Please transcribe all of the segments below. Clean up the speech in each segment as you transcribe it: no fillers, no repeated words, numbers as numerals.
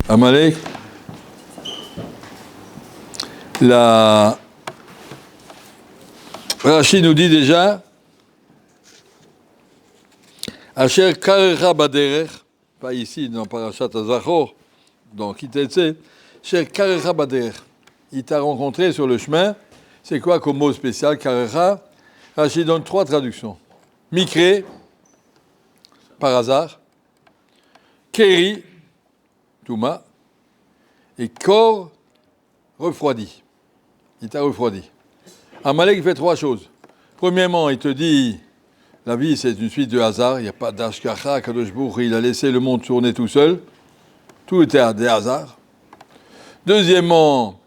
Amalek, Rashi nous dit déjà Asher karecha baderech, pas ici dans Parashat Zachor, dans Kitetse, Asher karecha baderech, il t'a rencontré sur le chemin. C'est quoi comme mot spécial, karecha? Rashi donne 3 traductions. Mikré, par hasard, Keri, Touma, et Kor, refroidi. Il t'a refroidi. Amalek fait 3 choses. Premièrement, il te dit, la vie c'est une suite de hasards, il n'y a pas d'ashkacha, Kadosh Baruch Hu, il a laissé le monde tourner tout seul. Tout était à des hasards. Deuxièmement,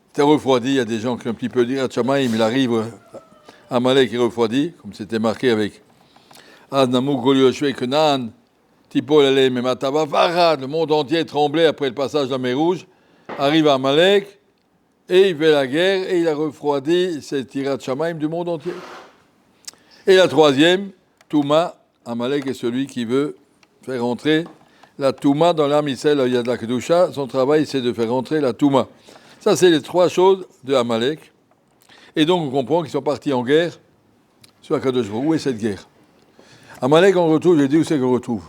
il t'a refroidi, il y a des gens qui ont un petit peu dit, Tchamaïm, il arrive, Amalek est refroidi, comme c'était marqué avec Adnamou Golioshwe Kenan, Tipol Alem Matava Farad, le monde entier tremblait après le passage de la mer Rouge. Arrive Amalek, et il fait la guerre, et il a refroidi cette Tirat Shamaim du monde entier. Et la troisième, Touma, Amalek est celui qui veut faire rentrer la Touma dans l'âme Israël, il y a de la Kedusha, son travail c'est de faire rentrer la Touma. Ça c'est les 3 choses de Amalek. Et donc on comprend qu'ils sont partis en guerre sur Akadosh Baruch Hu. Où est cette guerre? Amalek on retrouve, j'ai dit où c'est qu'on retrouve.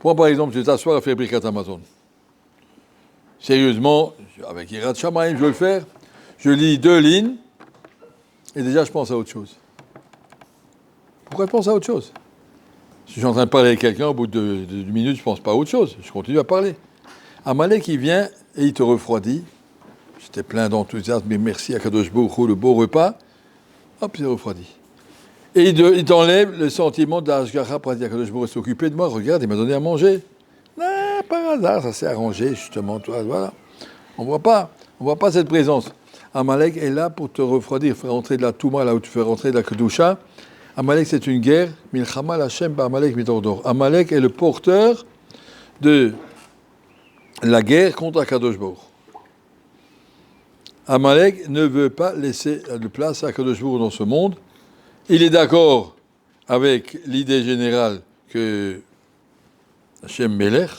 Prends par exemple, je vais t'asseoir à faire Birkat Amazon. Sérieusement, avec Yirat Shamayim, je veux le faire. Je lis 2 lignes, et déjà je pense à autre chose. Pourquoi je pense à autre chose? Si je suis en train de parler avec quelqu'un, au bout de 2 minutes, je ne pense pas à autre chose. Je continue à parler. Amalek, il vient et il te refroidit. J'étais plein d'enthousiasme, mais merci à Kadosh Baruch Hu, le beau repas. Hop, il te refroidit. Et il t'enlève le sentiment de la Hashgacha pratique. Kadosh Baruch Hu s'est occupé de moi, regarde, il m'a donné à manger. Non, par hasard, ça s'est arrangé, justement, toi, voilà. On voit pas cette présence. Amalek est là pour te refroidir, faire rentrer de la Touma, là où tu fais rentrer de la Kedusha. Amalek, c'est une guerre. Milchama Hashem ba'Amalek mitordor. Amalek est le porteur de la guerre contre Akadosh Baruch. Amalek ne veut pas laisser de place à Akadosh Baruch dans ce monde. Il est d'accord avec l'idée générale que Hashem Melech,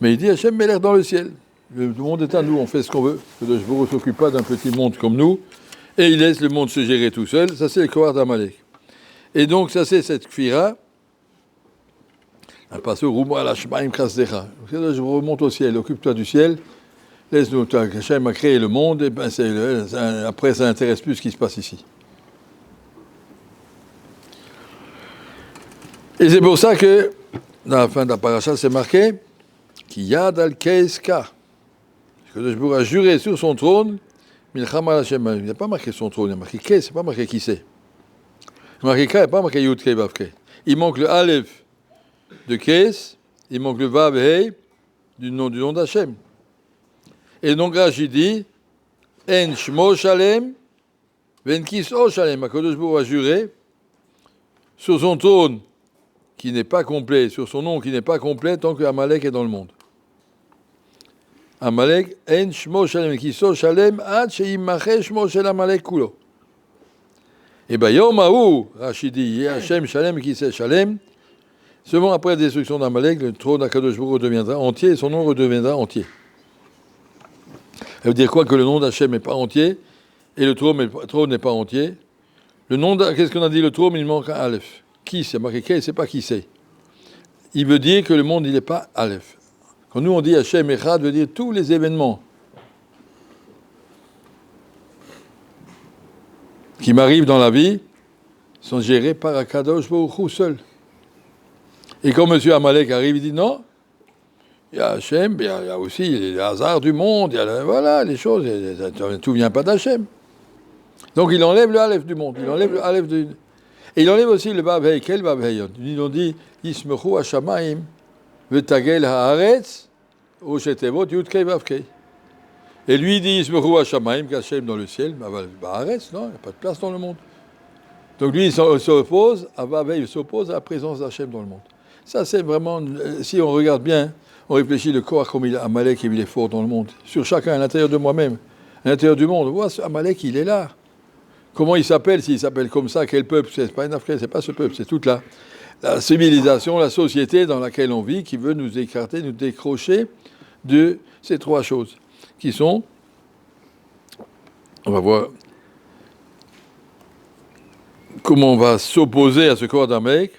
mais il dit Hashem Melech dans le ciel. Le monde est à nous, on fait ce qu'on veut. Akadosh Baruch ne s'occupe pas d'un petit monde comme nous. Et il laisse le monde se gérer tout seul. Ça, c'est le Kohar d'Amalek. Et donc, ça, c'est cette Kfira. Elle passe au Rouma la Shmaim Krasdecha. Je remonte au ciel, occupe-toi du ciel. Laisse-nous, Hachem a créé le monde, et ben après, ça n'intéresse plus ce qui se passe ici. Et c'est pour ça que, dans la fin de la paracha, c'est marqué Kiyad al-Keiska. Que je a juré sur son trône. Il n'y a pas marqué son trône, il y a marqué Kei, c'est pas marqué qui c'est. Il y a marqué Kei, il n'y a pas marqué Yud Kei Vav Kei. Il manque le Aleph de Kei, il manque le Vav Hei du nom d'Hachem. Et donc Rashi dit En Shmo Shalem, Ven Kiso Shalem. Akadosh Baruch Hu a juré sur son trône qui n'est pas complet, sur son nom qui n'est pas complet tant que Amalek est dans le monde. Amalek, en shmo shalem, kiso shalem, ad sheyimache shmo shel Amalek kulo. Et bien, yom haou, Rashi dit, Hashem shalem, kiseh shalem, seulement après la destruction d'Amalek, le trône d'Akadosh Baruch Hu redeviendra entier, et son nom redeviendra entier. Ça veut dire quoi? Que le nom d'Hachem n'est pas entier, et le trône n'est pas entier. Le nom, qu'est-ce qu'on a dit, le trône, il manque un Aleph. Qui c'est marqué Kei, c'est pas qui c'est. Il veut dire que le monde, il n'est pas Aleph. Quand nous on dit Hashem Echad, veut dire tous les événements qui m'arrivent dans la vie sont gérés par Akadosh Baruch Hu seul. Et quand M. Amalek arrive, il dit non, il y a Hashem, il y a aussi les hasards du monde, il y a voilà, les choses, tout vient pas d'Hachem. Donc il enlève le Aleph du monde, il enlève le Aleph de... Et il enlève aussi le Vav Hei. Quel Vav Hei? Ils ont dit Yismechu Hashamaim V'tagel haaretz Oshetevot Yud Kei Vav Kei. Et lui il dit Yismechu Hashamaim, qu'Hachem dans le ciel, haaretz, non, il n'y a pas de place dans le monde. Donc lui il s'oppose à Vav Hei, il s'oppose à la présence d'Hachem dans le monde. Ça c'est vraiment, si on regarde bien, on réfléchit le corps comme Amalek il est fort dans le monde. Sur chacun, à l'intérieur de moi-même, à l'intérieur du monde, on voit Amalek il est là. Comment il s'appelle? S'il s'appelle comme ça, quel peuple? C'est pas une Afrique, c'est pas ce peuple, c'est toute là. la civilisation, la société dans laquelle on vit, qui veut nous écarter, nous décrocher de ces trois choses, qui sont, on va voir comment on va s'opposer à ce corps d'Amalek.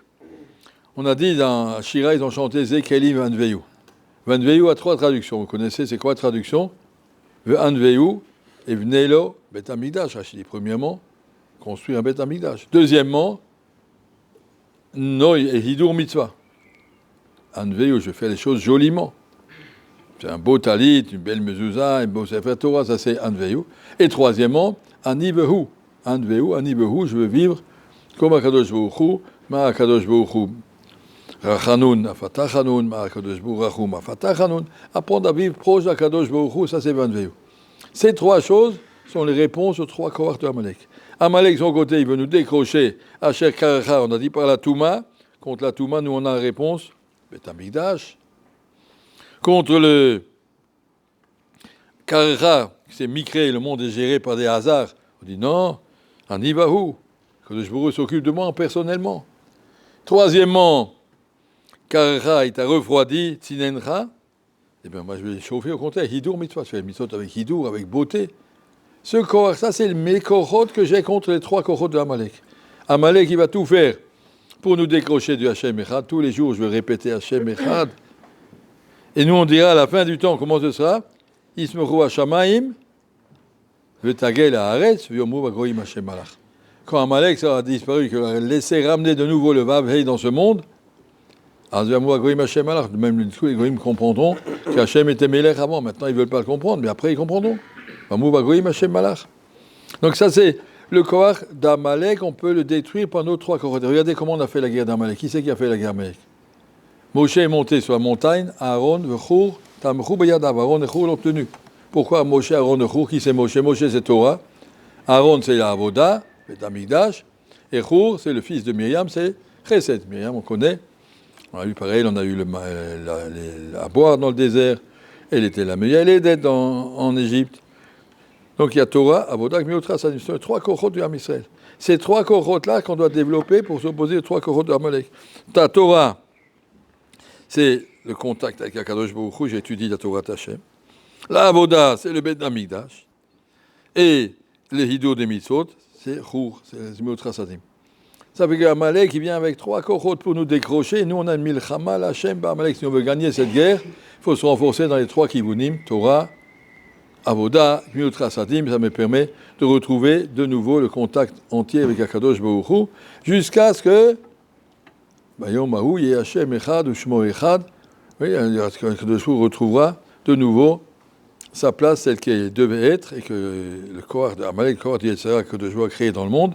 On a dit dans Shira, ils ont chanté Zekeli Vanveyu. Vanveyu a trois traductions. Vous connaissez, c'est quoi la traduction? Vanveyu et Vnelo Bet Amigdash. Premièrement, construire un Bet Amigdash. Deuxièmement, Noy et Hidur Mitzvah. Vanveyu, je fais les choses joliment. C'est un beau talit, une belle mezouza, un beau Sefer Torah, ça c'est Anveyu. Et troisièmement, Anivehu. Anvehu, Anivehu, je veux vivre comme Akadosh Baruch Hu, Ma Akadosh Baruch Hu. Rachanun, Afatachanun, Ma Akadosh Baruch Hu, Afatachanun. Apprendre à vivre proche d'Akadosh Baruch Hu, ça c'est Anveyu. Ces trois choses sont les réponses aux trois cohorts de Amalek. Amalek, de son côté, il veut nous décrocher. Asher Karacha, on a dit par la Touma. Contre la Touma, nous on a la réponse. Bet Amigdash. Contre le Karacha, c'est Mikré, le monde est géré par des hasards. On dit non, Anivahu, que le Jbourou s'occupe de moi personnellement. Troisièmement, Karacha, il t'a refroidi, Tzinencha. Eh bien, moi je vais chauffer au contraire, Hidur mitzvah, je fais le mitzvot avec Hidur, avec beauté. Ce corps, ça c'est mes kohot que j'ai contre les trois kohot de Amalek. Amalek, il va tout faire pour nous décrocher du Hashem Echad. Tous les jours, je vais répéter Hashem Echad. Et nous, on dira à la fin du temps, comment ce sera? Ismeru Hashamaim, Vetagel Haaretz, Vyomu Vagoim Hashem Malach. Quand Amalek sera disparu, qu'il a laissé ramener de nouveau le Vav Hei dans ce monde, Vyomu Vagoim Hashem Malach, même les Goïm comprendront qu'Hashem était Melech avant. Maintenant, ils ne veulent pas le comprendre, mais après, ils comprendront. Vyomu Vagoim Hashem Malach. Donc, ça, c'est le Kohar d'Amalek, on peut le détruire par nos trois Kohar. Regardez comment on a fait la guerre d'Amalek. Qui c'est qui a fait la guerre d'Amalek? Moshe est monté sur la montagne, Aaron, Vechur, Tamchou, Beyadav. Aaron et Chur l'ont tenu. Pourquoi Moshe, Aaron et Chur? Qui c'est Moshe? Moshe, c'est Torah. Aaron, c'est la Avoda, c'est Amigdash. Et Chur, c'est le fils de Myriam, c'est Chesed. Myriam, on connaît. On a eu pareil, on a eu à boire dans le désert. Elle était la meilleure, elle est en Égypte. Donc il y a Torah, Avoda, Gmiotra, ça sont les trois kohot du Ham Israël. Ces trois kohot-là qu'on doit développer pour s'opposer aux trois kohot de Amalek. Ta Torah, c'est le contact avec Akadosh Baruch Hu, j'étudie la Torah Hashem. La Avoda, c'est le Bet d'Amigdash. Et le Hidur des Mitzvot, c'est Chur, c'est les Zmiut Chasadim. Ça veut dire qu'Amalek, il vient avec trois kohot pour nous décrocher. Nous, on a une Milchama, Hashem, Amalek. Si on veut gagner cette guerre, il faut se renforcer dans les trois Kivunim, Torah, Avoda, Zmiut Chasadim. Ça me permet de retrouver de nouveau le contact entier avec Akadosh Baruch Hu, jusqu'à ce que Bayom Mahou, Yehachem Echad, ou Shmo Echad, oui, Akadosh Baruch Hu retrouvera de nouveau sa place, celle qui devait être, et que le corps d'Amalek, le corps d'Yetzirah que Akadosh Baruch Hu a créé dans le monde,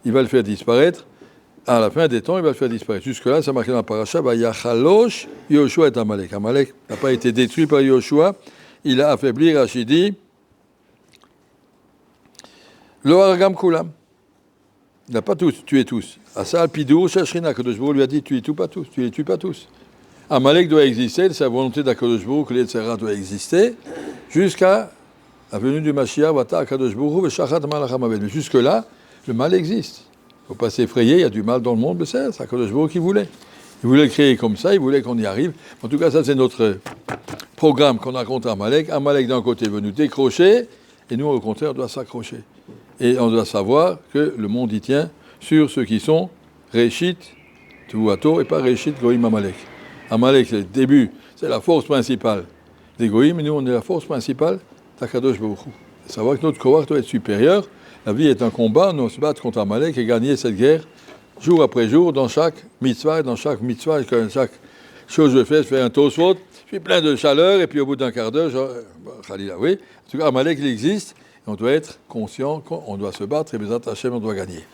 il va le faire disparaître. À la fin des temps, il va le faire disparaître. Jusque-là, ça marqué dans la paracha, Yachalosh, Yoshua et Amalek. Amalek n'a pas été détruit par Yoshua, il a affaibli Rachidi. Lo Argam Kulam. Il n'a pas tous tué tous. Asal Pidou, Shashrina, Akadosh Baruch Hu lui a dit, tu les tues pas tous, tu les tues pas tous. Amalek doit exister, c'est la volonté d'Akadosh Baruch Hu que l'Yetzirah doit exister, jusqu'à la venue du Mashiach, Vata Akadosh Baruch Hu, Veshachat Malach HaMavet. Mais jusque-là, le mal existe. Il ne faut pas s'effrayer, il y a du mal dans le monde, mais c'est Akadosh Baruch Hu qui voulait. Il voulait le créer comme ça, il voulait qu'on y arrive. En tout cas, ça c'est notre programme qu'on a contre Amalek. Amalek d'un côté veut nous décrocher, et nous au contraire on doit s'accrocher. Et on doit savoir que le monde y tient sur ceux qui sont Réchit, Tuato, et pas Réchit, Goïm, Amalek. Amalek, c'est le début, c'est la force principale des Goïm, et nous on est la force principale d'Akadosh Baruch Hu. Savoir que notre cohort doit être supérieur. La vie est un combat, nous on se bat contre Amalek et gagner cette guerre jour après jour, dans chaque mitzvah, chaque chose que je fais un tosfot, je suis plein de chaleur, et puis au bout d'un quart d'heure, Khalila, oui. En tout cas, Amalek, il existe, et on doit être conscient qu'on doit se battre, et Bezat Hashem, on doit gagner.